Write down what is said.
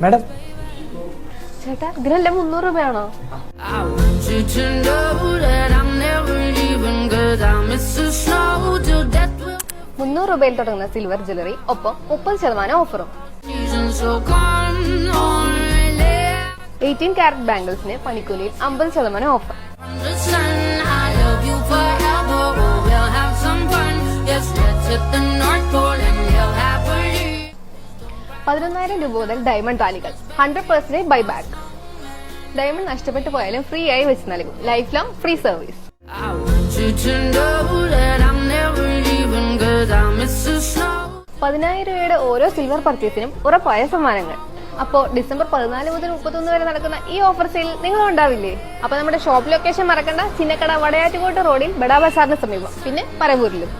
Madam ചേട്ടാ ഇതിനെല്ലാം 300 രൂപയാണോ? 300 രൂപയിൽ തുടങ്ങുന്ന സിൽവർ ജ്വല്ലറി ഒപ്പം 30% ഓഫറും. 18 കാരറ്റ് ബാംഗിൾസിന് പണിക്കൂലിയിൽ 50% ഓഫർ. 11,000 രൂപ മുതൽ ഡയമണ്ട് താലികൾ 100% ബൈബാക്ക്. ഡയമണ്ട് നഷ്ടപ്പെട്ടു പോയാലും ഫ്രീ ആയി വെച്ച് നൽകും. Life long free service. 10,000 രൂപയുടെ ഓരോ സിൽവർ പർച്ചേസിനും ഉറപ്പായ സമ്മാനങ്ങൾ. അപ്പോ ഡിസംബർ 14 മുതൽ 31 വരെ നടക്കുന്ന ഈ ഓഫർ സെയിൽ നിങ്ങൾ ഉണ്ടാവില്ലേ? അപ്പൊ നമ്മുടെ ഷോപ്പ് ലൊക്കേഷൻ മറക്കണ്ട. ചിന്നക്കട വടയാറ്റുകോട്ട റോഡിൽ ബഡാ ബസാറിന് സമീപം, പിന്നെ പരവൂരിലും.